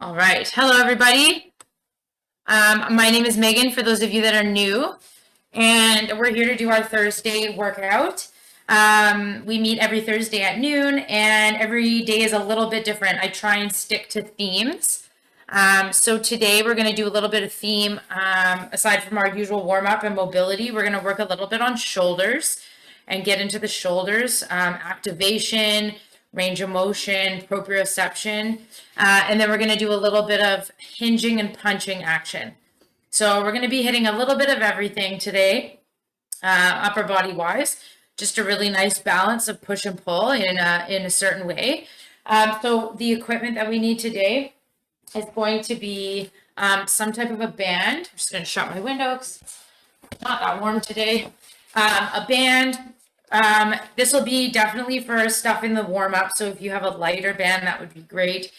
All right. Hello, everybody. My name is Megan, for those of you that are new, and we're here to do our Thursday workout. We meet every Thursday at noon, and every day is a little bit different. I try and stick to themes. So today we're going to do a little bit of theme. Aside from our usual warm-up and mobility, we're going to work a little bit on shoulders and get into the shoulders, activation, range of motion, proprioception, and then we're going to do a little bit of hinging and punching action. So we're going to be hitting a little bit of everything today, upper body wise, just a really nice balance of push and pull in a certain way. So the equipment that we need today is going to be some type of a band. I'm just going to shut my window because it's not that warm today. A band. This will be definitely for stuff in the warm up. So if you have a lighter band, that would be great.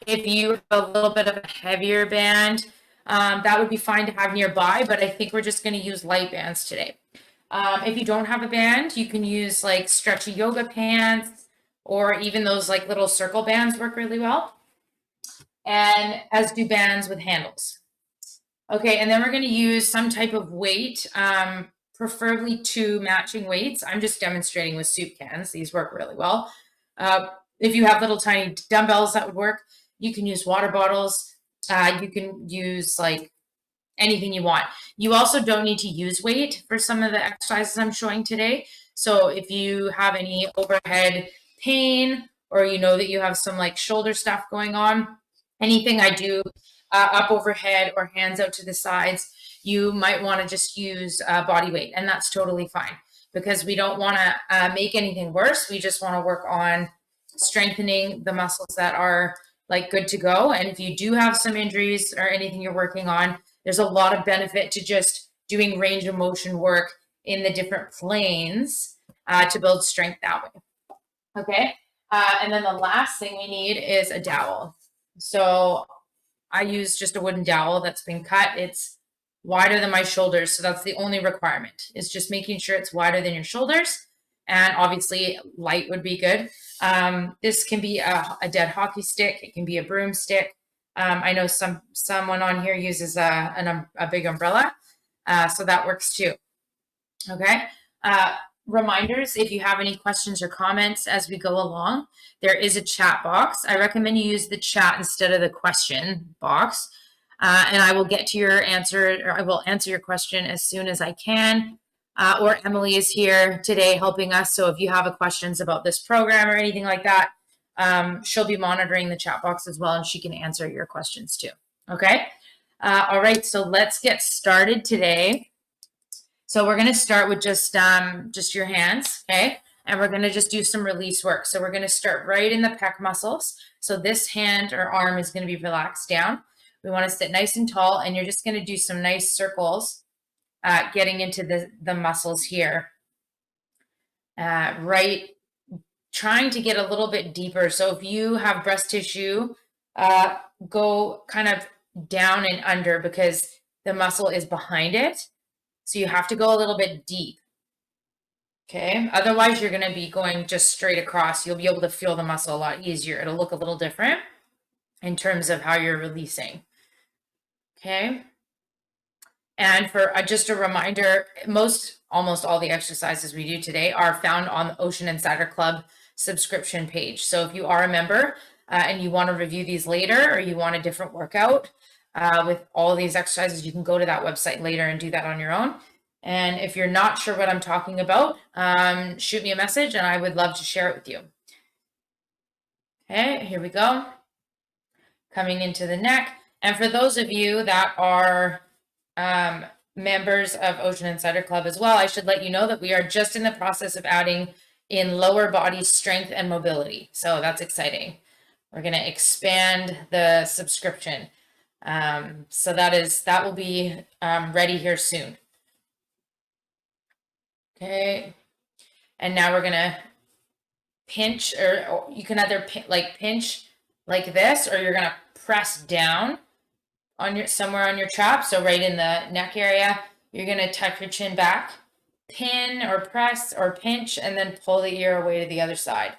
If you have a little bit of a heavier band, that would be fine to have nearby, but I think we're just going to use light bands today. If you don't have a band, you can use like stretchy yoga pants, or even those like little circle bands work really well. And as do bands with handles. Okay, and then we're going to use some type of weight, preferably 2 matching weights. I'm just demonstrating with soup cans. These work really well. If you have little tiny dumbbells, that would work. You can use water bottles. You can use like anything you want. You also don't need to use weight for some of the exercises I'm showing today. So if you have any overhead pain, or you know that you have some like shoulder stuff going on, anything I do up overhead or hands out to the sides, you might want to just use body weight, and that's totally fine because we don't want to make anything worse. We just want to work on strengthening the muscles that are like good to go. And if you do have some injuries or anything you're working on, there's a lot of benefit to just doing range of motion work in the different planes to build strength that way. Okay. And then the last thing we need is a dowel. So I use just a wooden dowel that's been cut. It's wider than my shoulders. So that's the only requirement, is just making sure it's wider than your shoulders. And obviously light would be good. This can be a dead hockey stick. It can be a broomstick. I know someone on here uses a big umbrella. So that works too. Okay. Reminders, if you have any questions or comments as we go along, there is a chat box. I recommend you use the chat instead of the question box. And I will get to your answer, or I will answer your question as soon as I can. Or Emily is here today helping us. So if you have questions about this program or anything like that, she'll be monitoring the chat box as well, and she can answer your questions too. Okay. All right. So let's get started today. So we're going to start with just your hands, okay? And we're going to just do some release work. So we're going to start right in the pec muscles. So this hand or arm is going to be relaxed down. We want to sit nice and tall, and you're just going to do some nice circles, getting into the muscles here. Right, trying to get a little bit deeper. So if you have breast tissue, go kind of down and under because the muscle is behind it. So you have to go a little bit deep. Okay. Otherwise, you're going to be going just straight across. You'll be able to feel the muscle a lot easier. It'll look a little different in terms of how you're releasing. Okay. And for just a reminder, almost all the exercises we do today are found on the Ocean Insider Club subscription page. So if you are a member and you want to review these later, or you want a different workout, with all these exercises, you can go to that website later and do that on your own. And if you're not sure what I'm talking about, shoot me a message and I would love to share it with you. Okay, here we go. Coming into the neck. And for those of you that are members of Ocean Insider Club as well, I should let you know that we are just in the process of adding in lower body strength and mobility. So that's exciting. We're going to expand the subscription. So that will be ready here soon. Okay. And now we're going to pinch, or you can either pinch like this, or you're going to press down on somewhere on your trap. So right in the neck area, you're going to tuck your chin back, pin or press or pinch, and then pull the ear away to the other side.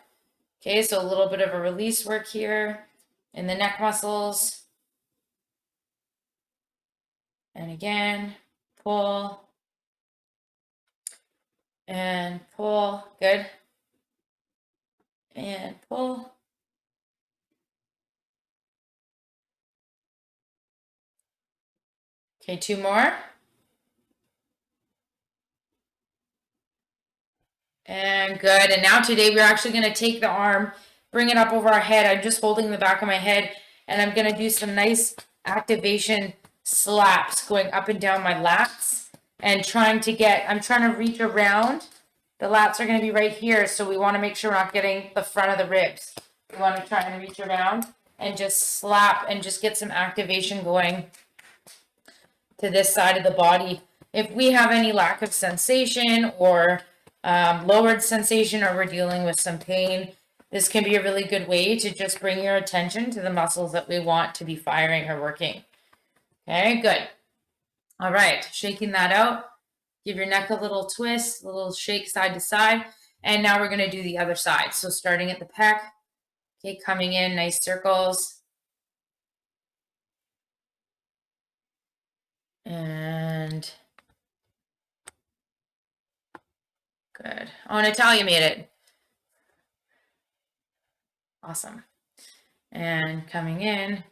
Okay. So a little bit of a release work here in the neck muscles. And again, pull and pull. Good. And pull. Okay, 2 more. And good. And now today we're actually going to take the arm, bring it up over our head. I'm just holding the back of my head, and I'm going to do some nice activation slaps going up and down my lats and I'm trying to reach around. The lats are going to be right here, so we want to make sure we're not getting the front of the ribs. We want to try and reach around and just slap and just get some activation going to this side of the body. If we have any lack of sensation or lowered sensation, or we're dealing with some pain, this can be a really good way to just bring your attention to the muscles that we want to be firing or working. Okay, good. All right, shaking that out. Give your neck a little twist, a little shake side to side. And now we're going to do the other side. So starting at the pec, okay, coming in, nice circles. And good. Oh, Natalia made it. Awesome. And coming in.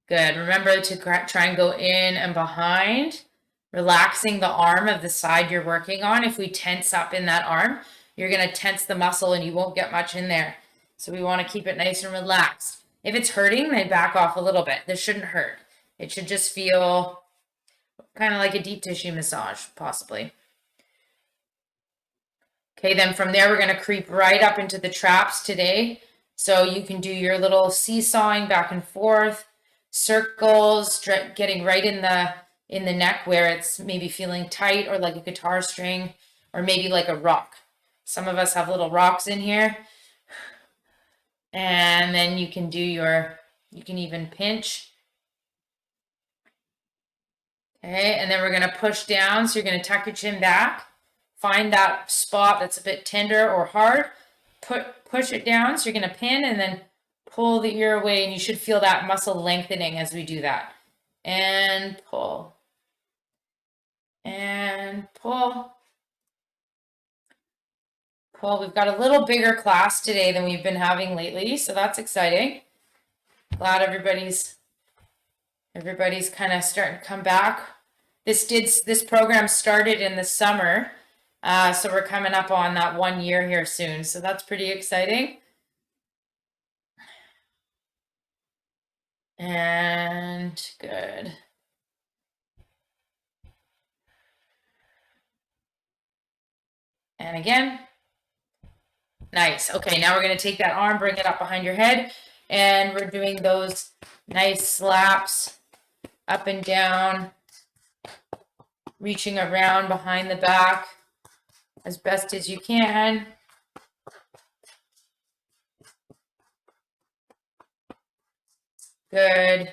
Good. Remember to try and go in and behind, relaxing the arm of the side you're working on. If we tense up in that arm, you're going to tense the muscle and you won't get much in there. So we want to keep it nice and relaxed. If it's hurting, then back off a little bit. This shouldn't hurt. It should just feel kind of like a deep tissue massage, possibly. Okay, then from there, we're going to creep right up into the traps today. So you can do your little seesawing back and forth, circles, getting right in the neck where it's maybe feeling tight, or like a guitar string, or maybe like a rock. Some of us have little rocks in here. And then you can do you can even pinch. Okay, and then we're going to push down. So you're going to tuck your chin back. Find that spot that's a bit tender or hard. Push it down. So you're going to pin and then pull the ear away, and you should feel that muscle lengthening as we do that. And pull. And pull. Pull. We've got a little bigger class today than we've been having lately, so that's exciting. Glad everybody's kind of starting to come back. This program started in the summer. So we're coming up on that 1 year here soon. So that's pretty exciting. And good. And again. Nice. Okay, now we're going to take that arm, bring it up behind your head, and we're doing those nice slaps up and down, reaching around behind the back as best as you can. Good.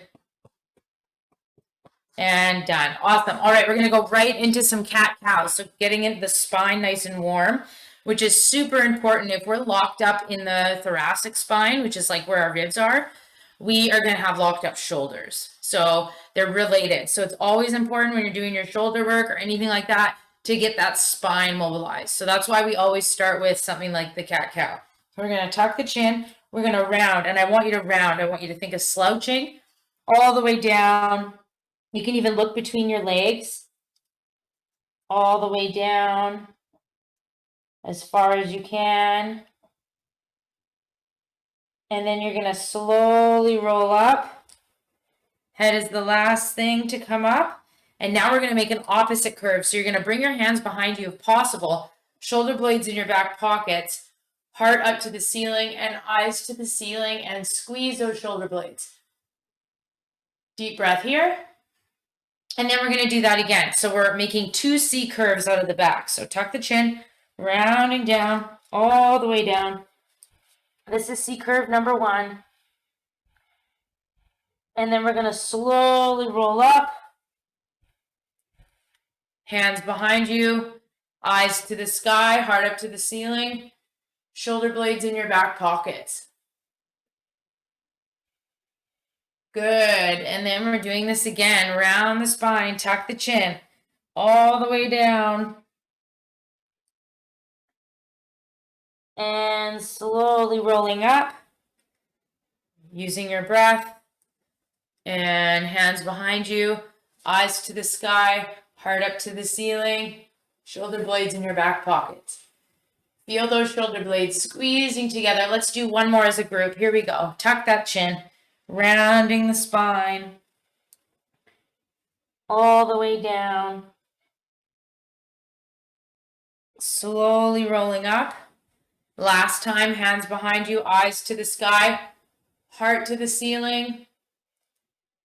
And done. Awesome. All right, we're going to go right into some cat-cow. So getting into the spine nice and warm, which is super important. If we're locked up in the thoracic spine, which is like where our ribs are, we are going to have locked up shoulders. So they're related. So it's always important when you're doing your shoulder work or anything like that to get that spine mobilized. So that's why we always start with something like the cat-cow. So we're going to tuck the chin. We're going to round, and I want you to round. I want you to think of slouching all the way down. You can even look between your legs all the way down as far as you can. And then you're going to slowly roll up. Head is the last thing to come up. And now we're going to make an opposite curve. So you're going to bring your hands behind you if possible, shoulder blades in your back pockets, heart up to the ceiling and eyes to the ceiling, and squeeze those shoulder blades. Deep breath here. And then we're going to do that again. So we're making 2 C curves out of the back. So tuck the chin, rounding down, all the way down. This is C curve number 1. And then we're going to slowly roll up. Hands behind you, eyes to the sky, heart up to the ceiling, shoulder blades in your back pockets. Good. And then we're doing this again. Round the spine, tuck the chin all the way down. And slowly rolling up, using your breath. And hands behind you, eyes to the sky, heart up to the ceiling, shoulder blades in your back pockets. Feel those shoulder blades squeezing together. Let's do one more as a group. Here we go. Tuck that chin, rounding the spine all the way down. Slowly rolling up. Last time, hands behind you, eyes to the sky, heart to the ceiling.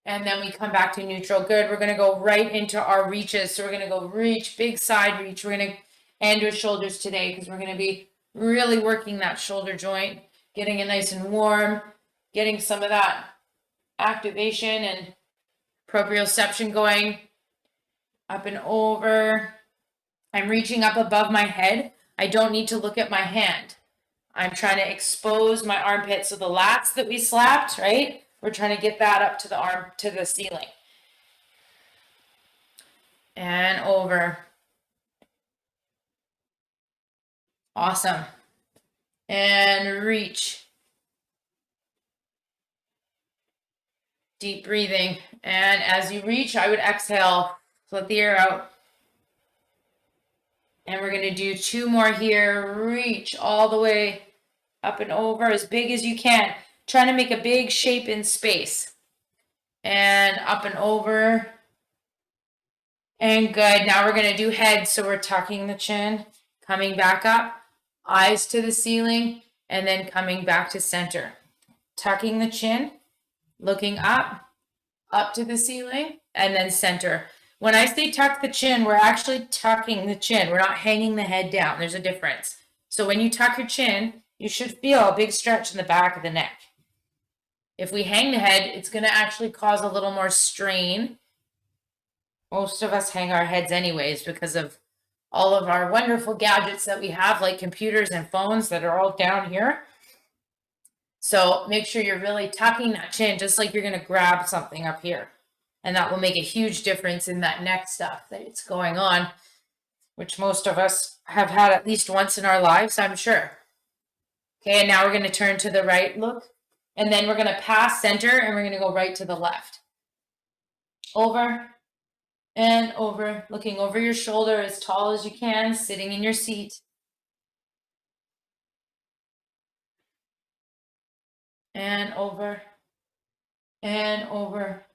And then we come back to neutral. Good. We're going to go right into our reaches. So we're going to go reach, big side reach. We're going to end with shoulders today because we're going to be really working that shoulder joint, getting it nice and warm, getting some of that activation and proprioception going. Up and over. I'm reaching up above my head. I don't need to look at my hand. I'm trying to expose my armpit. So the lats that we slapped, right? We're trying to get that up to the arm, to the ceiling. And over. Awesome. And reach. Deep breathing. And as you reach, I would exhale. Let the air out. And we're going to do 2 more here. Reach all the way up and over as big as you can. Trying to make a big shape in space. And up and over. And good. Now we're going to do head. So we're tucking the chin, coming back up, eyes to the ceiling, and then coming back to center. Tucking the chin, looking up to the ceiling, and then center. When I say tuck the chin, we're actually tucking the chin. We're not hanging the head down. There's a difference. So when you tuck your chin, you should feel a big stretch in the back of the neck. If we hang the head, it's going to actually cause a little more strain. Most of us hang our heads anyways because of all of our wonderful gadgets that we have, like computers and phones that are all down here. So make sure you're really tucking that chin, just like you're going to grab something up here. And that will make a huge difference in that neck stuff that's going on, which most of us have had at least once in our lives, I'm sure. Okay, and now we're going to turn to the right, look. And then we're going to pass center and we're going to go right to the left. Over and over, looking over your shoulder as tall as you can, sitting in your seat. And over, and over,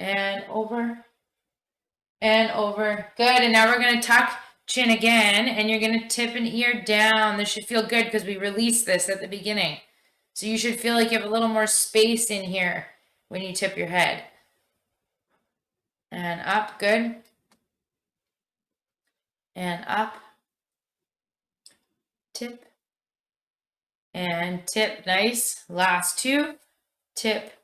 and over, and over. Good, and now we're going to tuck chin again, and you're going to tip an ear down. This should feel good because we released this at the beginning. So you should feel like you have a little more space in here when you tip your head. And up, good. And up. Tip. And tip, nice. Last 2. Tip.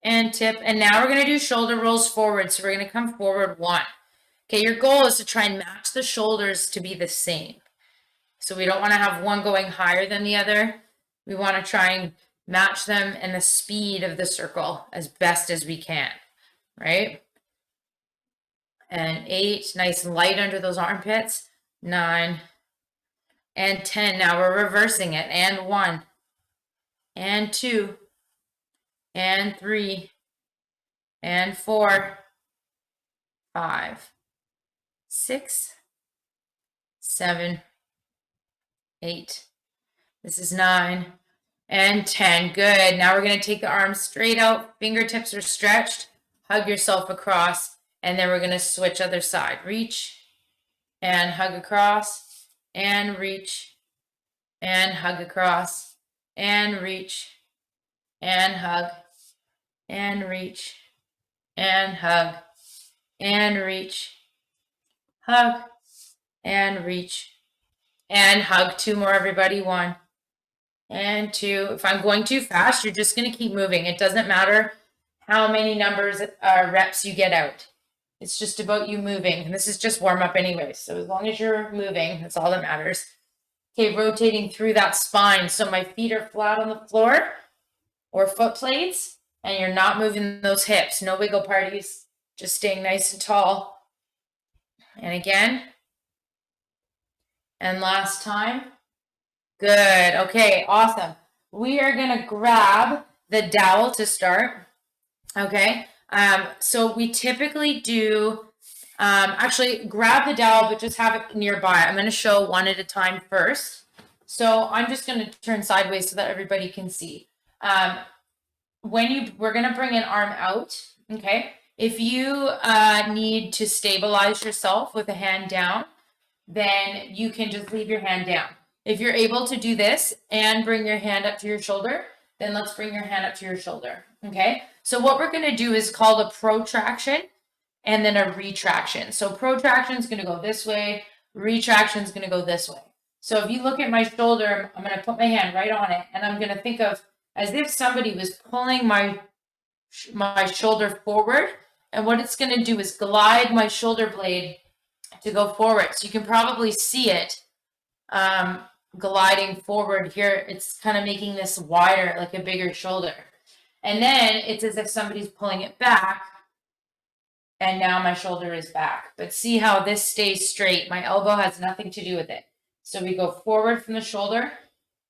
And tip. And now we're going to do shoulder rolls forward. So we're going to come forward 1. Okay, your goal is to try and match the shoulders to be the same. So we don't want to have one going higher than the other. We want to try and match them in the speed of the circle as best as we can, right? And 8, nice and light under those armpits. 9 and 10. Now we're reversing it. And 1 and 2 and 3 and 4, 5, 6, 7, 8. This is 9 and 10. Good. Now we're going to take the arms straight out. Fingertips are stretched. Hug yourself across. And then we're going to switch other side. Reach and hug across and reach and hug across and reach and hug and reach and hug and reach, hug and reach and hug. 2 more, everybody. 1 and 2. If I'm going too fast, you're just going to keep moving. It doesn't matter how many numbers, reps you get out. It's just about you moving. And this is just warm up anyway. So as long as you're moving, that's all that matters. Okay, rotating through that spine. So my feet are flat on the floor. or foot plates, and you're not moving those hips. No wiggle parties, just staying nice and tall. And again. And last time. Good. Okay, awesome. We are going to grab the dowel to start. Okay. So we typically do, actually grab the dowel, but just have it nearby. I'm going to show one at a time first. So I'm just going to turn sideways so that everybody can see. We're going to bring an arm out. Okay. If you need to stabilize yourself with a hand down, then you can just leave your hand down. If you're able to do this and bring your hand up to your shoulder, then let's bring your hand up to your shoulder. Okay. So what we're going to do is called a protraction and then a retraction. So protraction is going to go this way. Retraction is going to go this way. So if you look at my shoulder, I'm going to put my hand right on it, and I'm going to think of as if somebody was pulling my shoulder forward. And what it's going to do is glide my shoulder blade to go forward. So you can probably see it gliding forward here. It's kind of making this wider, like a bigger shoulder. And then it's as if somebody's pulling it back, and now my shoulder is back. But see how this stays straight. My elbow has nothing to do with it. So we go forward from the shoulder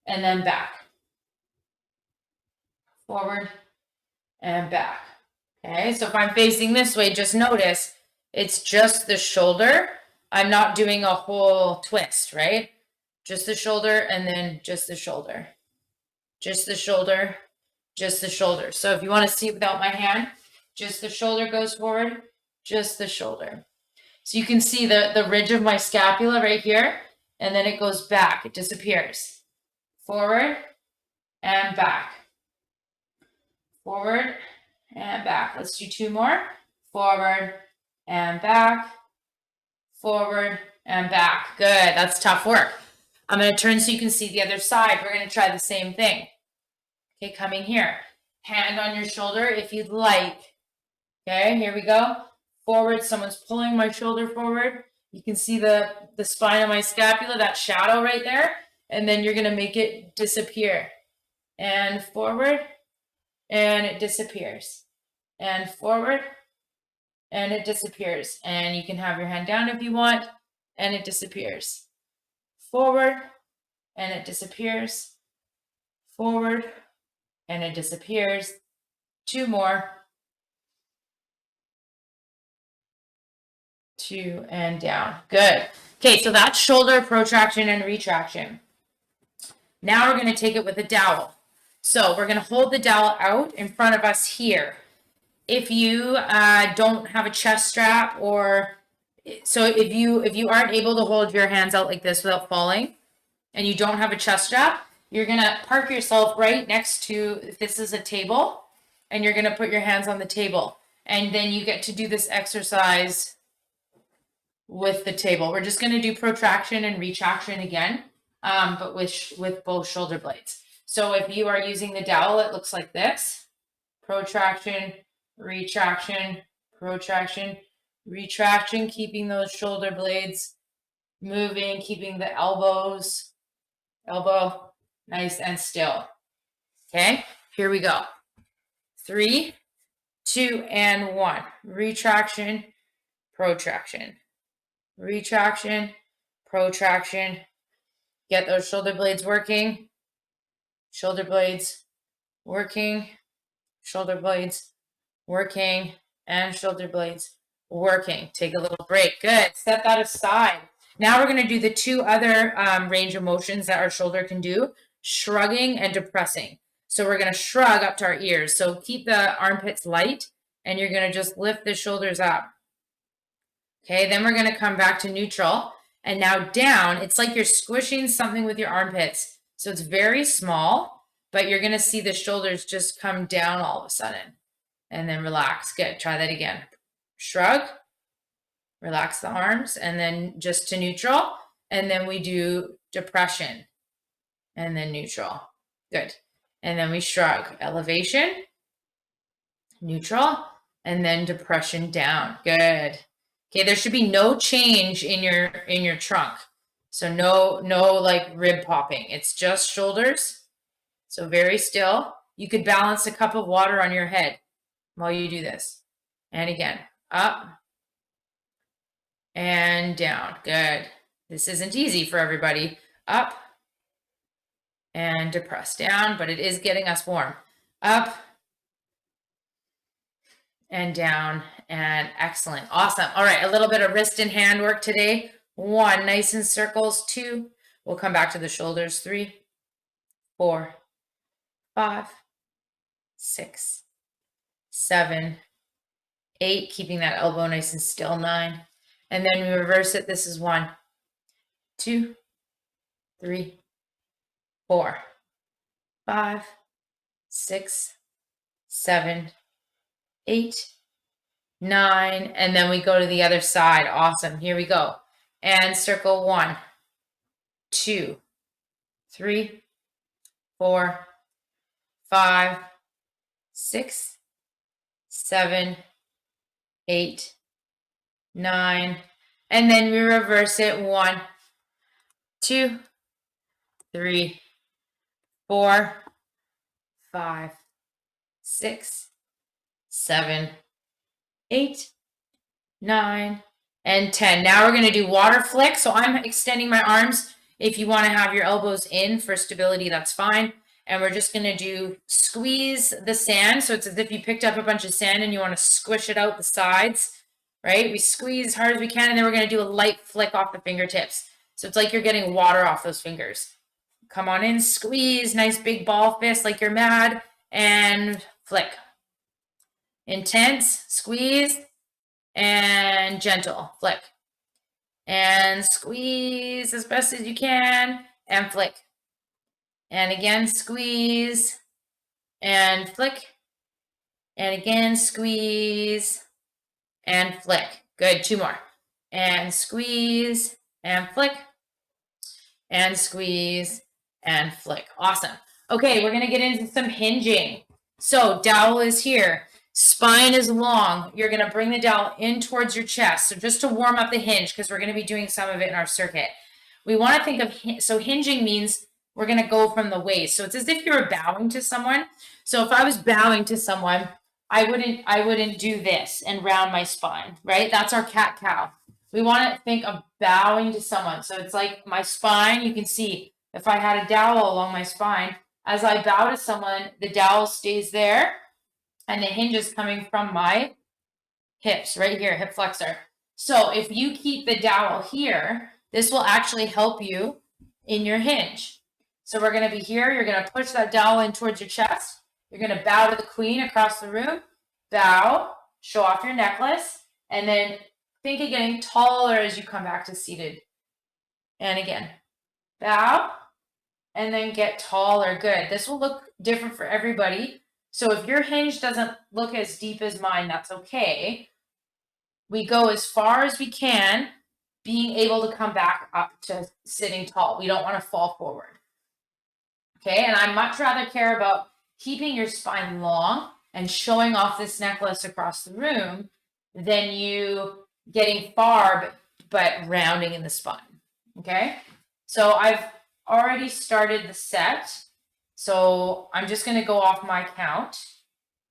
and then back. Forward and back. Okay, so if I'm facing this way, just notice it's just the shoulder. I'm not doing a whole twist, right? Just the shoulder and then just the shoulder. Just the shoulder, just the shoulder. So if you want to see it without my hand, just the shoulder goes forward, just the shoulder. So you can see the ridge of my scapula right here, and then it goes back, it disappears. Forward and back. Forward and back. Let's do two more. Forward and back. Forward and back. Good. That's tough work. I'm going to turn so you can see the other side. We're going to try the same thing. Okay, coming here. Hand on your shoulder if you'd like. Okay, here we go. Forward. Someone's pulling my shoulder forward. You can see the spine of my scapula, that shadow right there. And then you're going to make it disappear. And forward. And it disappears. And forward. And it disappears. And you can have your hand down if you want. And it disappears. Forward. And it disappears. Forward. And it disappears. Two more. Two and down. Good. Okay, so that's shoulder protraction and retraction. Now we're going to take it with a dowel. So we're going to hold the dowel out in front of us here. If you don't have a chest strap, or so if you aren't able to hold your hands out like this without falling, and you don't have a chest strap, you're going to park yourself right next to, if this is a table, and you're going to put your hands on the table. And then you get to do this exercise with the table. We're just going to do protraction and retraction again, but with both shoulder blades. So if you are using the dowel, it looks like this. Protraction, retraction, protraction, retraction, keeping those shoulder blades moving, keeping the elbow nice and still. Okay, here we go. 3, 2, and 1. Retraction, protraction. Retraction, protraction. Get those shoulder blades working. Shoulder blades working. Shoulder blades working. And shoulder blades working. Take a little break. Good. Set that aside. Now we're going to do the two other range of motions that our shoulder can do. Shrugging and depressing. So we're going to shrug up to our ears. So keep the armpits light, and you're going to just lift the shoulders up. Okay, then we're going to come back to neutral, and now down. It's like you're squishing something with your armpits. So it's very small, but you're going to see the shoulders just come down all of a sudden, and then relax. Good. Try that again. Shrug, relax the arms, and then just to neutral, and then we do depression, and then neutral. Good. And then we shrug, elevation, neutral, and then depression down. Good. Okay, there should be no change in your trunk. So no like rib popping. It's just shoulders. So very still. You could balance a cup of water on your head while you do this. And again, up and down. Good. This isn't easy for everybody. Up and depress down, but it is getting us warm. Up and down, and excellent. Awesome. All right, a little bit of wrist and hand work today. 1, nice in circles. 2, we'll come back to the shoulders. 3, 4, 5, 6, 7, 8, keeping that elbow nice and still. 9, and then we reverse it. This is 1, 2, 3, 4, 5, 6, 7, 8, 9, and then we go to the other side. Awesome. Here we go. And circle 1, 2, 3, 4, 5, 6, 7, 8, 9, and then we reverse it. 1, 2, 3, 4, 5, 6, 7, 8, 9, and 10. Now we're going to do water flick. So I'm extending my arms. If you want to have your elbows in for stability, that's fine. And we're just going to do squeeze the sand. So it's as if you picked up a bunch of sand and you want to squish it out the sides, right? We squeeze as hard as we can, and then we're going to do a light flick off the fingertips. So it's like you're getting water off those fingers. Come on in, squeeze, nice big ball fist like you're mad, and flick. Intense, squeeze, and gentle, flick. And squeeze as best as you can, and flick. And again, squeeze, and flick. And again, squeeze, and flick. Good, 2 more. And squeeze, and flick. And squeeze, and flick. Awesome. Okay, we're going to get into some hinging. So dowel is here. Spine is long. You're going to bring the dowel in towards your chest. So just to warm up the hinge, because we're going to be doing some of it in our circuit. We want to think of, so hinging means we're going to go from the waist. So it's as if you were bowing to someone. So if I was bowing to someone, I wouldn't do this and round my spine, right? That's our cat-cow. We want to think of bowing to someone. So it's like my spine, you can see if I had a dowel along my spine, as I bow to someone, the dowel stays there and the hinge is coming from my hips right here, hip flexor. So if you keep the dowel here, this will actually help you in your hinge. So we're going to be here. You're going to push that dowel in towards your chest. You're going to bow to the queen across the room. Bow, show off your necklace, and then think of getting taller as you come back to seated. And again, bow, and then get taller. Good. This will look different for everybody. So if your hinge doesn't look as deep as mine, that's okay. We go as far as we can, being able to come back up to sitting tall. We don't want to fall forward. Okay, and I much rather care about keeping your spine long and showing off this necklace across the room than you getting far but rounding in the spine. Okay, so I've already started the set. So I'm just going to go off my count,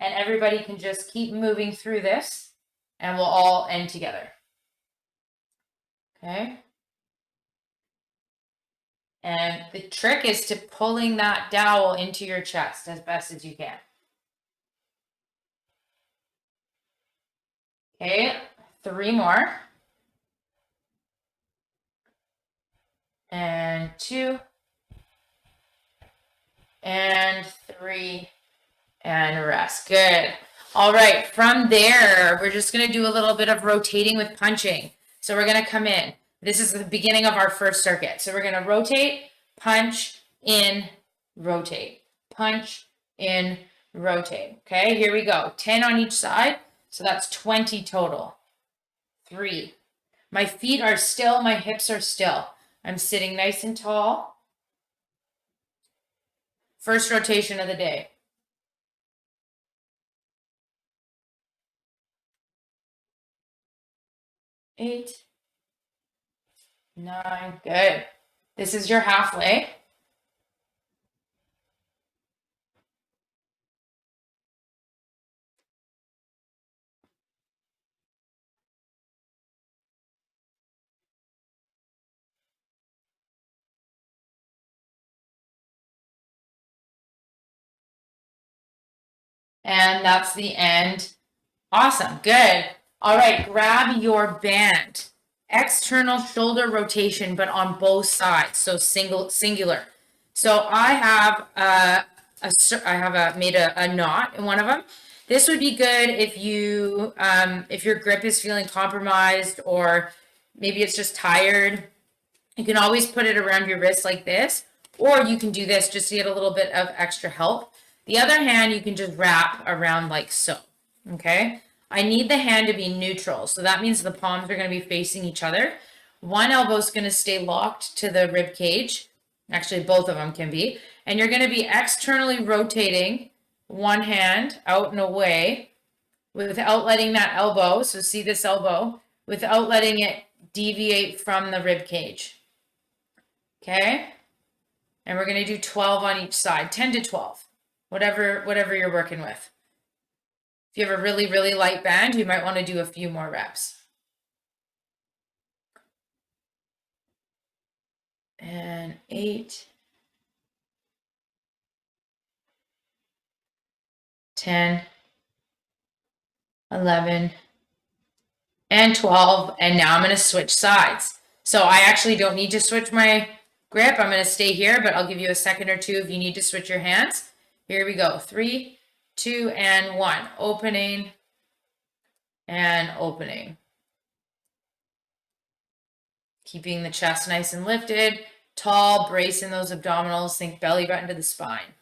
and everybody can just keep moving through this, and we'll all end together. Okay. And the trick is to pulling that dowel into your chest as best as you can. Okay, 3 more. And 2. And 3. And rest. Good. All right, from there, we're just going to do a little bit of rotating with punching. So we're going to come in. This is the beginning of our first circuit. So we're going to rotate, punch, in, rotate. Punch, in, rotate. Okay, here we go. 10 on each side. So that's 20 total. 3. My feet are still, my hips are still. I'm sitting nice and tall. First rotation of the day. 8, 9, good. This is your halfway. And that's the end. Awesome, good. All right, grab your band. External shoulder rotation, but on both sides, so singular. So I have made a knot in one of them. This would be good if you if your grip is feeling compromised, or maybe it's just tired. You can always put it around your wrist like this, or you can do this just to get a little bit of extra help. The other hand, you can just wrap around like so, okay? I need the hand to be neutral, so that means the palms are gonna be facing each other. One elbow is gonna stay locked to the rib cage. Actually, both of them can be. And you're gonna be externally rotating one hand out and away without letting that elbow, so see this elbow, without letting it deviate from the rib cage. Okay, and we're going to do 12 on each side, 10 to 12, whatever you're working with. If you have a really light band, you might want to do a few more reps. And 8, 10, 11, and 12, and now I'm going to switch sides. So I actually don't need to switch my grip. I'm going to stay here, but I'll give you a second or two if you need to switch your hands. Here we go. 3, 2, and 1. Opening and opening. Keeping the chest nice and lifted, tall, bracing those abdominals, think belly button to the spine.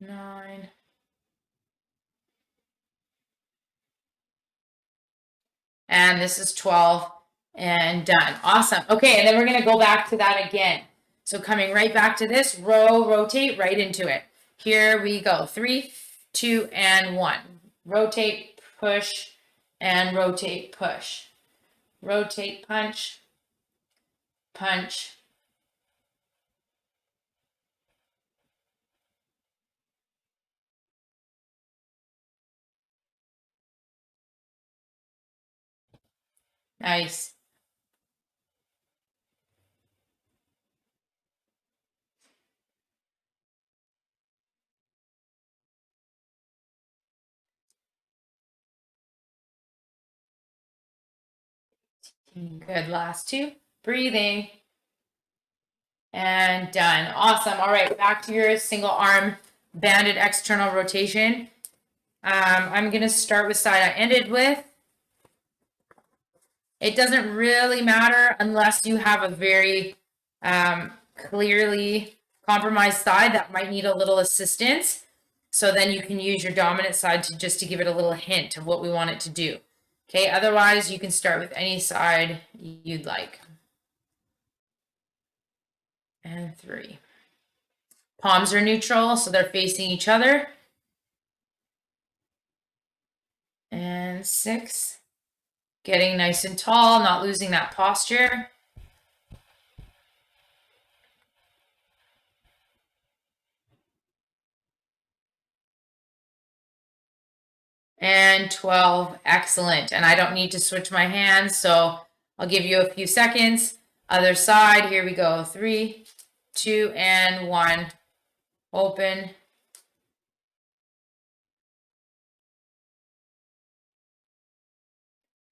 Nine. And this is 12 and done. Awesome. Okay, and then we're going to go back to that again. So coming right back to this, rotate right into it. Here we go. 3, 2, and 1. Rotate, push, and rotate, push. Rotate, punch, punch. Nice. Good, last 2. Breathing. And done. Awesome. All right, back to your single arm banded external rotation. I'm going to start with side I ended with. It doesn't really matter unless you have a very clearly compromised side that might need a little assistance. So then you can use your dominant side to just to give it a little hint of what we want it to do. Okay, otherwise you can start with any side you'd like. And 3. Palms are neutral, so they're facing each other. And 6. Getting nice and tall, not losing that posture. And 12, excellent. And I don't need to switch my hands, so I'll give you a few seconds. Other side, here we go. 3, 2, and 1. Open.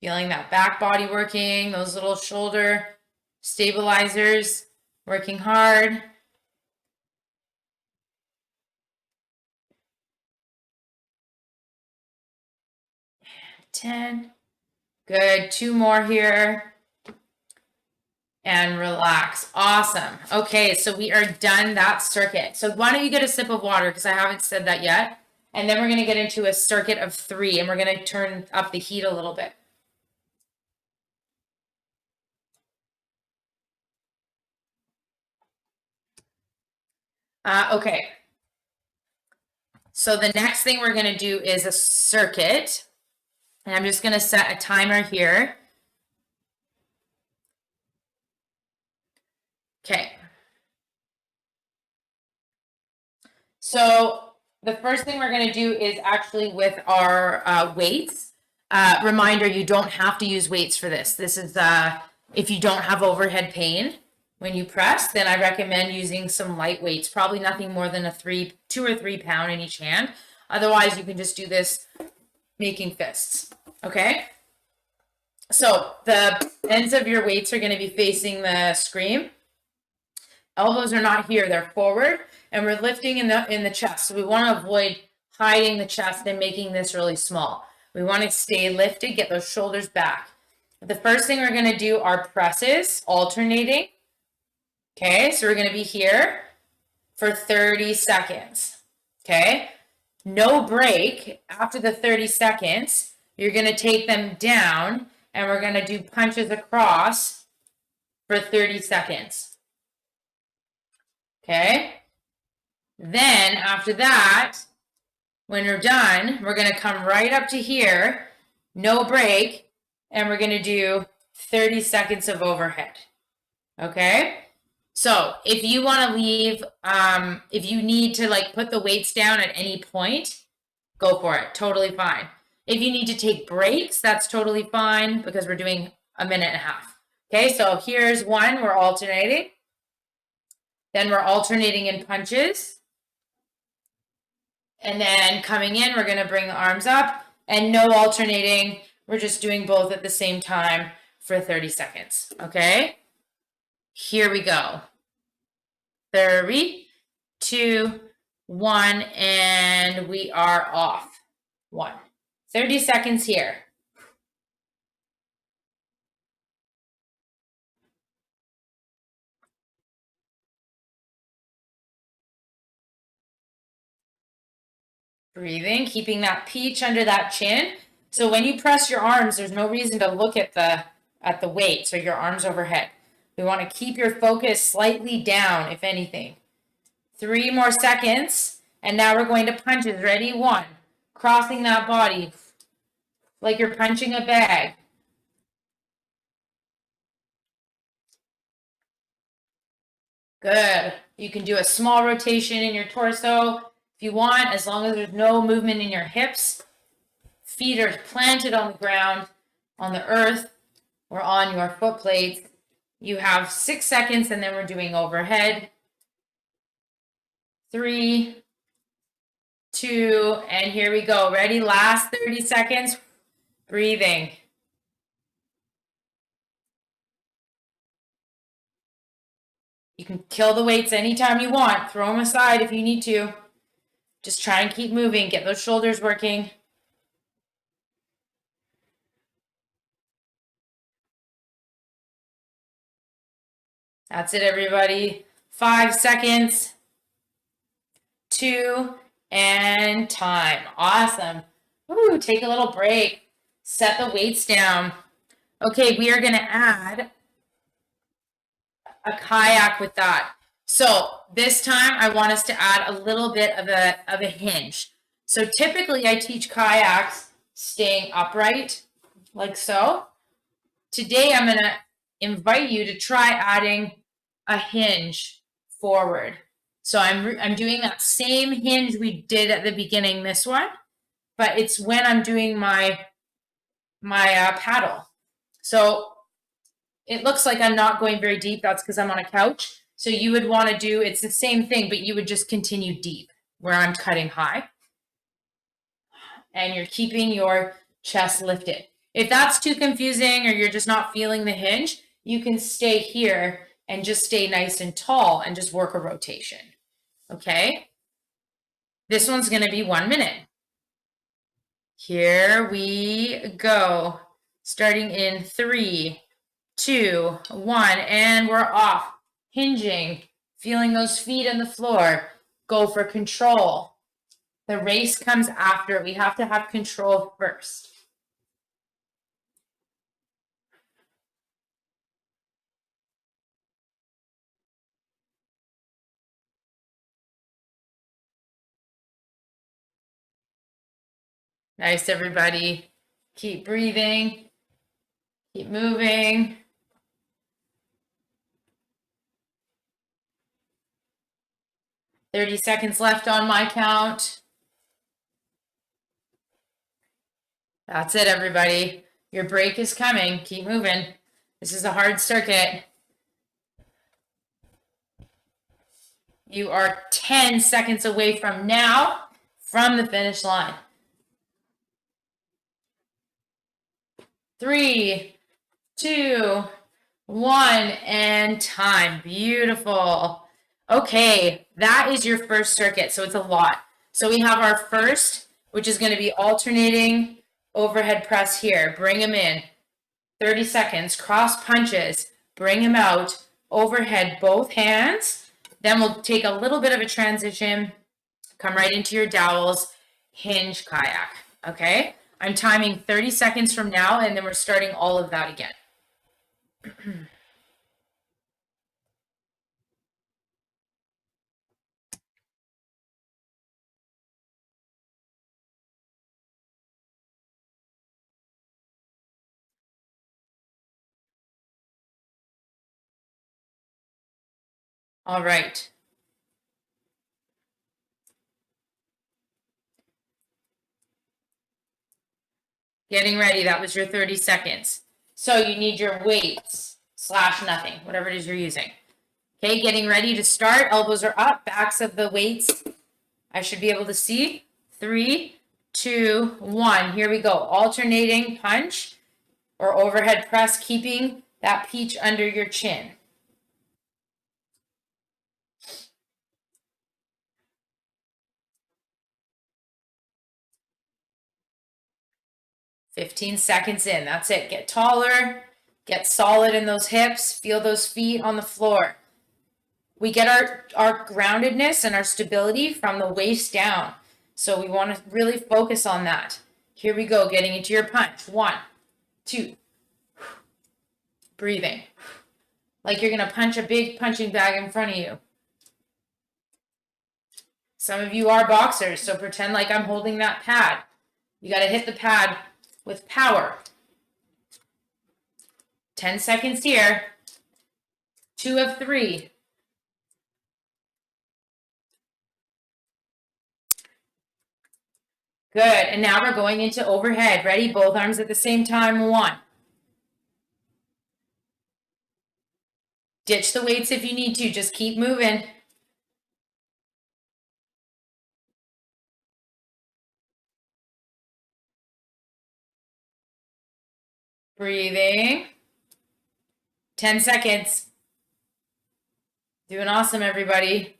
Feeling that back body working, those little shoulder stabilizers working hard. 10. Good. 2 more here. And relax. Awesome. Okay, so we are done that circuit. So why don't you get a sip of water, because I haven't said that yet. And then we're going to get into a circuit of 3, and we're going to turn up the heat a little bit. Okay. So the next thing we're going to do is a circuit. And I'm just going to set a timer here. Okay. So the first thing we're going to do is actually with our weights. Reminder, you don't have to use weights for this. This is if you don't have overhead pain when you press, then I recommend using some light weights, probably nothing more than 2 or 3 pound in each hand. Otherwise, you can just do this making fists, okay? So the ends of your weights are going to be facing the screen. Elbows are not here, they're forward, and we're lifting in the chest. So we want to avoid hiding the chest and making this really small. We want to stay lifted, get those shoulders back. The first thing we're going to do are presses, alternating. Okay, so we're going to be here for 30 seconds. Okay, no break. After the 30 seconds, you're going to take them down, and we're going to do punches across for 30 seconds. Okay, then after that, when we're done, we're going to come right up to here, no break, and we're going to do 30 seconds of overhead. Okay, so if you want to leave, if you need to like put the weights down at any point, go for it, totally fine. If you need to take breaks, that's totally fine because we're doing a minute and a half. Okay, so here's one, we're alternating. Then we're alternating in punches. And then coming in, we're going to bring the arms up and no alternating. We're just doing both at the same time for 30 seconds. Okay, here we go. 3, 2, 1, and we are off. 1. 30 seconds here. Breathing, keeping that peach under that chin. So when you press your arms, there's no reason to look at the weight, so your arms overhead. We want to keep your focus slightly down, if anything. 3 more seconds, and now we're going to punches. Ready? 1. Crossing that body like you're punching a bag. Good. You can do a small rotation in your torso if you want, as long as there's no movement in your hips. Feet are planted on the ground, on the earth, or on your foot plates. You have 6 seconds, and then we're doing overhead. 3, 2, and here we go. Ready? Last 30 seconds. Breathing. You can kill the weights anytime you want. Throw them aside if you need to. Just try and keep moving. Get those shoulders working. That's it, everybody. 5 seconds. 2, and time. Awesome. Ooh, take a little break. Set the weights down. Okay, we are going to add a kayak with that. So this time I want us to add a little bit of a hinge. So typically I teach kayaks staying upright like so. Today I'm going to invite you to try adding a hinge forward. So I'm doing that same hinge we did at the beginning, this one, but it's when I'm doing my paddle. So it looks like I'm not going very deep. That's because I'm on a couch. So you would want to do, it's the same thing, but you would just continue deep where I'm cutting high. And you're keeping your chest lifted. If that's too confusing or you're just not feeling the hinge, you can stay here and just stay nice and tall and just work a rotation. Okay? This one's going to be 1 minute. Here we go. Starting in 3, 2, 1, and we're off. Hinging, feeling those feet on the floor. Go for control. The race comes after. We have to have control first. Nice, everybody. Keep breathing. Keep moving. $30 seconds left on my count. That's it, everybody. Your break is coming. Keep moving. This is a hard circuit. You are 10 seconds away from now, from the finish line. 3, 2, 1, and time. Beautiful. Okay, that is your first circuit, so it's a lot. So we have our first, which is going to be alternating overhead press here. Bring them in. 30 seconds. Cross punches. Bring them out. Overhead, both hands. Then we'll take a little bit of a transition. Come right into your dowels. Hinge kayak. Okay? I'm timing 30 seconds from now, and then we're starting all of that again. All right. Getting ready. That was your 30 seconds. So you need your weights / nothing, whatever it is you're using. Okay, getting ready to start. Elbows are up, backs of the weights. I should be able to see. 3, 2, 1. Here we go. Alternating punch or overhead press, keeping that peach under your chin. "15 seconds in." That's it. Get taller. Get solid in those hips. Feel those feet on the floor. We get our groundedness and our stability from the waist down. So we want to really focus on that. Here we go, getting into your punch. 1, 2. Breathing. Like you're going to punch a big punching bag in front of you. Some of you are boxers, so pretend like I'm holding that pad. You got to hit the pad with power. 10 seconds here. 2 of 3. Good. And now we're going into overhead. Ready? Both arms at the same time. 1. Ditch the weights if you need to. Just keep moving. Breathing. 10 seconds. Doing awesome, everybody.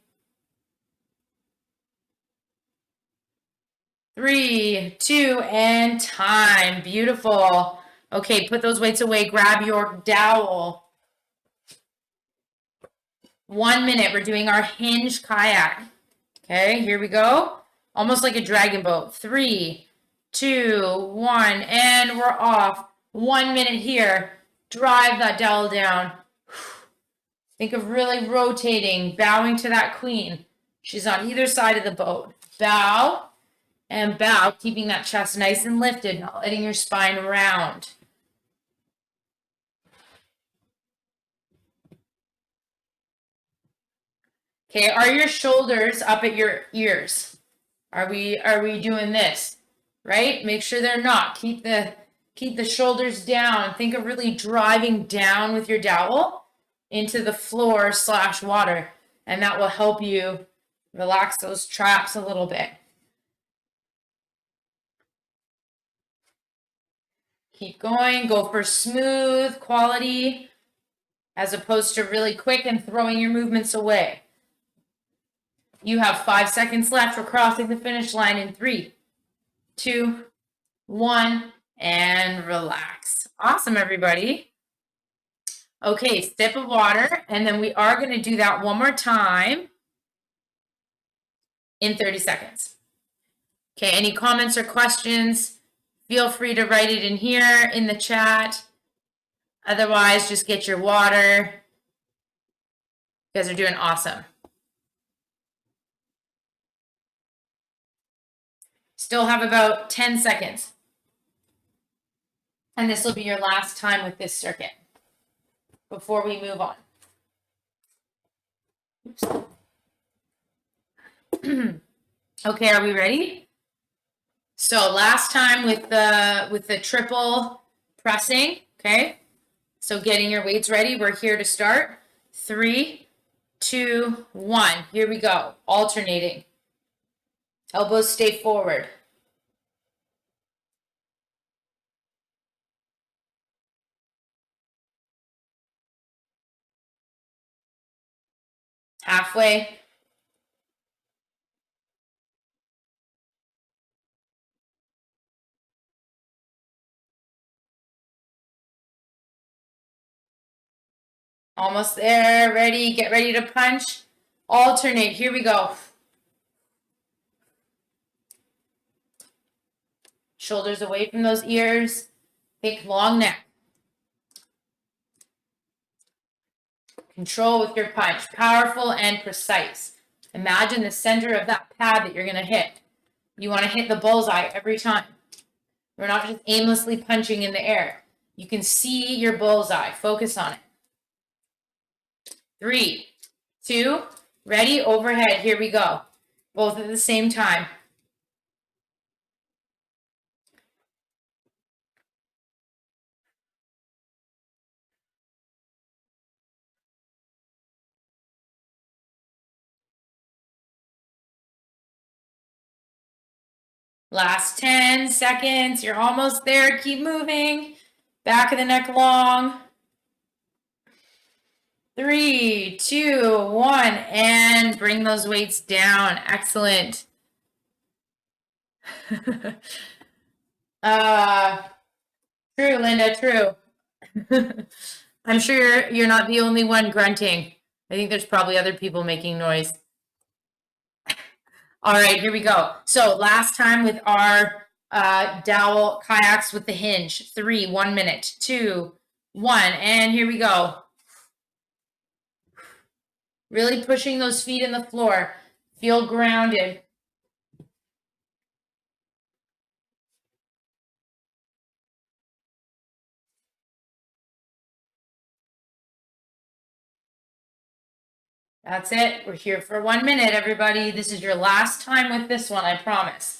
3, 2, and time. Beautiful. Okay, put those weights away. Grab your dowel. 1 minute. We're doing our hinge kayak. Okay, here we go. Almost like a dragon boat. 3, 2, 1, and we're off. 1 minute here. Drive that dowel down. Think of really rotating, bowing to that queen. She's on either side of the boat. Bow and bow, keeping that chest nice and lifted, not letting your spine round. Okay, are your shoulders up at your ears? Are we doing this? Right? Make sure they're not. Keep the shoulders down. Think of really driving down with your dowel into the floor / water, and that will help you relax those traps a little bit. Keep going. Go for smooth quality as opposed to really quick and throwing your movements away. You have 5 seconds left for crossing the finish line in 3, 2, 1, and relax. Awesome, everybody. Okay, sip of water, and then we are going to do that one more time in 30 seconds. Okay, any comments or questions? Feel free to write it in here in the chat. Otherwise, just get your water. You guys are doing awesome. Still have about 10 seconds. And this will be your last time with this circuit before we move on. Okay, are we ready? So last time with the triple pressing, okay? So getting your weights ready, we're here to start. 3, 2, 1. Here we go. Alternating. Elbows stay forward. Halfway. Almost there. Ready. Get ready to punch. Alternate. Here we go. Shoulders away from those ears. Think long neck. Control with your punch. Powerful and precise. Imagine the center of that pad that you're going to hit. You want to hit the bullseye every time. We're not just aimlessly punching in the air. You can see your bullseye. Focus on it. 3, 2, ready, overhead. Here we go. Both at the same time. Last 10 seconds. You're almost there. Keep moving. Back of the neck long. 3, 2, 1, and bring those weights down. Excellent. True, Linda, true. I'm sure you're not the only one grunting. I think there's probably other people making noise. All right, here we go. So last time with our dowel kayaks with the hinge. 3, 1 minute, 2, 1, and here we go. Really pushing those feet in the floor. Feel grounded. That's it. We're here for 1 minute, everybody. This is your last time with this one, I promise.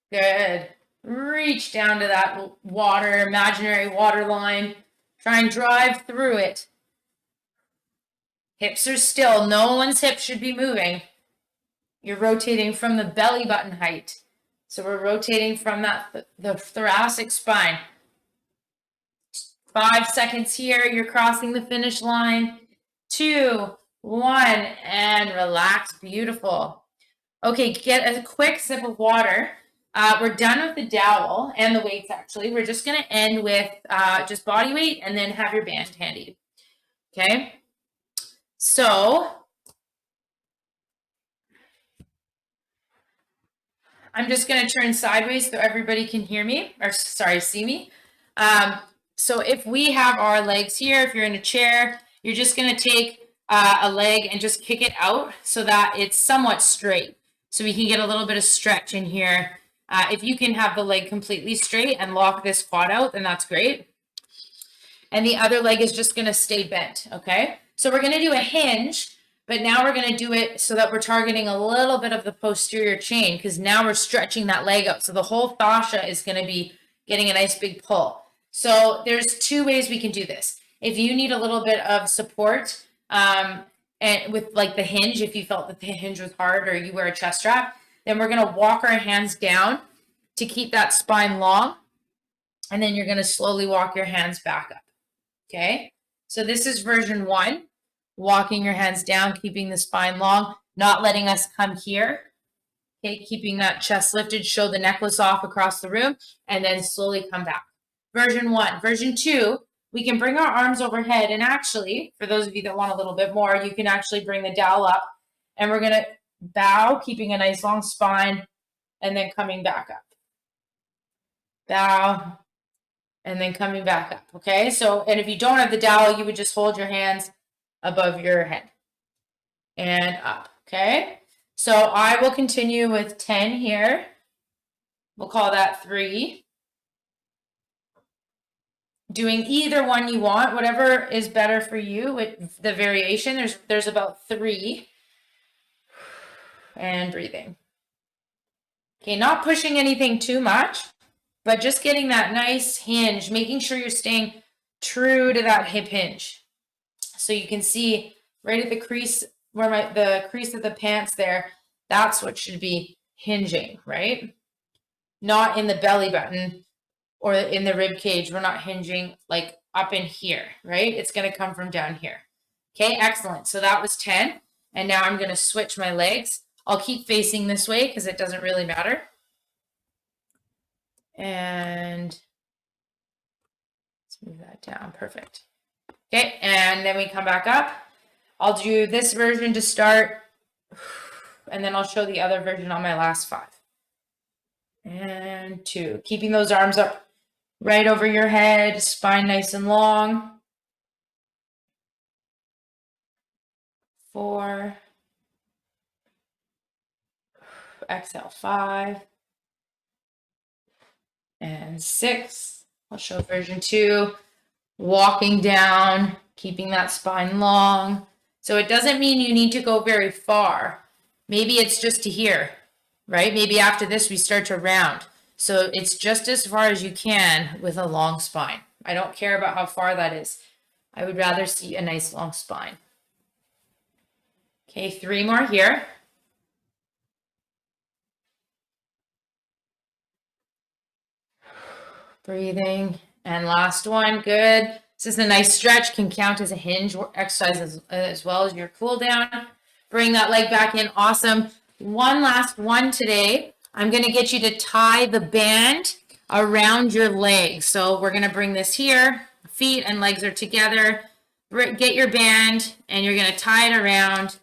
Good. Reach down to that water, imaginary water line. Try and drive through it. Hips are still. No one's hips should be moving. You're rotating from the belly button height. So we're rotating from the thoracic spine. 5 seconds here. You're crossing the finish line. 2, 1, and relax. Beautiful. Okay, get a quick sip of water. We're done with the dowel and the weights, actually. We're just going to end with just body weight and then have your band handy. Okay? So I'm just going to turn sideways so everybody can hear me, or sorry, see me. So if we have our legs here, if you're in a chair, you're just going to take a leg and just kick it out so that it's somewhat straight. So we can get a little bit of stretch in here. If you can have the leg completely straight and lock this quad out, then that's great. And the other leg is just going to stay bent, okay? So we're going to do a hinge, but now we're going to do it so that we're targeting a little bit of the posterior chain because now we're stretching that leg out. So the whole fascia is going to be getting a nice big pull. So there's 2 ways we can do this. If you need a little bit of support and with like the hinge, if you felt that the hinge was hard or you wear a chest strap, then we're going to walk our hands down to keep that spine long. And then you're going to slowly walk your hands back up. Okay. So this is version 1, walking your hands down, keeping the spine long, not letting us come here. Okay. Keeping that chest lifted, show the necklace off across the room, and then slowly come back. Version 1. Version 2, we can bring our arms overhead. And actually, for those of you that want a little bit more, you can actually bring the dowel up and we're going to bow, keeping a nice long spine, and then coming back up. Bow, and then coming back up, okay? So, and if you don't have the dowel, you would just hold your hands above your head and up, okay? So I will continue with 10 here. We'll call that 3. doing either one you want, whatever is better for you with the variation. There's about 3. And breathing. Okay, not pushing anything too much, but just getting that nice hinge, making sure you're staying true to that hip hinge. So you can see right at the crease where the crease of the pants there, that's what should be hinging, right? Not in the belly button or in the rib cage. We're not hinging like up in here, right? It's going to come from down here. Okay, excellent. So that was 10. And now I'm going to switch my legs. I'll keep facing this way because it doesn't really matter. And let's move that down. Perfect. Okay, and then we come back up. I'll do this version to start, and then I'll show the other version on my last 5. And 2. Keeping those arms up right over your head, spine nice and long. 4. Exhale, 5. And 6. I'll show version 2. Walking down, keeping that spine long. So it doesn't mean you need to go very far. Maybe it's just to here, right? Maybe after this we start to round. So it's just as far as you can with a long spine. I don't care about how far that is. I would rather see a nice long spine. Okay, 3 more here. Breathing. And last one, good. This is a nice stretch, can count as a hinge exercise as well as your cool down. Bring that leg back in, awesome. One last one today. I'm gonna get you to tie the band around your legs. So we're gonna bring this here, feet and legs are together. Get your band and you're gonna tie it around.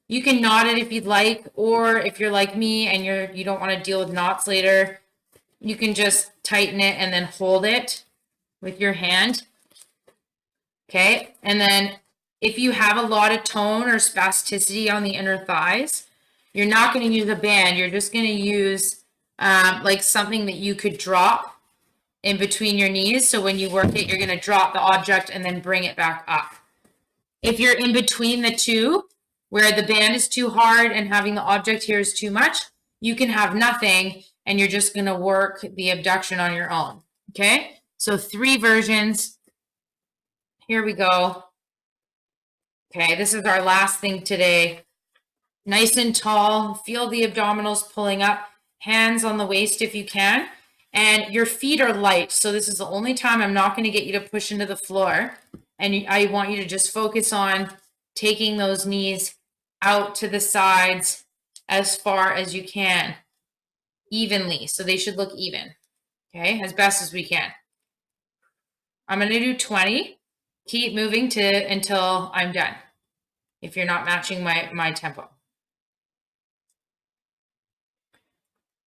You can knot it if you'd like, or if you're like me and you don't wanna deal with knots later, you can just tighten it and then hold it with your hand. Okay, and then if you have a lot of tone or spasticity on the inner thighs, you're not going to use a band. You're just going to use like something that you could drop in between your knees. So when you work it, you're going to drop the object and then bring it back up. If you're in between the two, where the band is too hard and having the object here is too much, you can have nothing and you're just going to work the abduction on your own. Okay, so 3 versions. Here we go. Okay, this is our last thing today. Nice and tall, feel the abdominals pulling up, hands on the waist if you can, and your feet are light. So this is the only time I'm not going to get you to push into the floor. And I want you to just focus on taking those knees out to the sides as far as you can, evenly. So they should look even, okay, as best as we can. I'm going to do 20. Keep moving until I'm done, if you're not matching my tempo.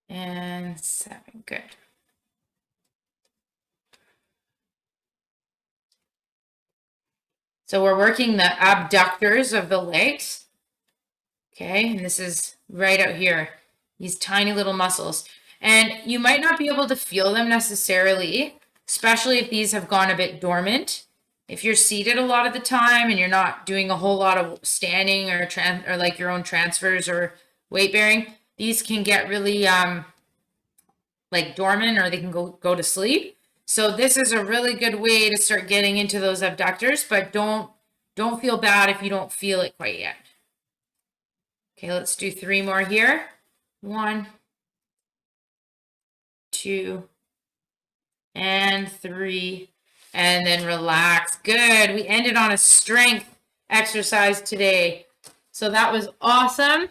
And 7, good. So we're working the abductors of the legs. Okay, and this is right out here, these tiny little muscles. And you might not be able to feel them necessarily, especially if these have gone a bit dormant. If you're seated a lot of the time and you're not doing a whole lot of standing or like your own transfers or weight bearing, these can get really like dormant, or they can go to sleep. So this is a really good way to start getting into those abductors, but don't feel bad if you don't feel it quite yet. Okay, let's do 3 more here. 1, 2, and 3. And then relax. Good. We ended on a strength exercise today. So that was awesome.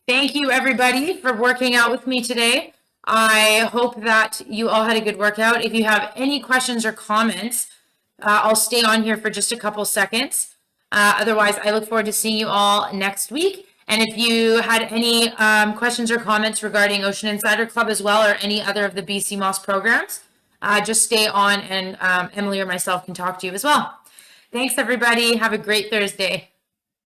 Thank you, everybody, for working out with me today. I hope that you all had a good workout. If you have any questions or comments, I'll stay on here for just a couple seconds. Otherwise, I look forward to seeing you all next week. And if you had any questions or comments regarding Ocean Insider Club as well, or any other of the BC Moss programs, just stay on and Emily or myself can talk to you as well. Thanks, everybody. Have a great Thursday.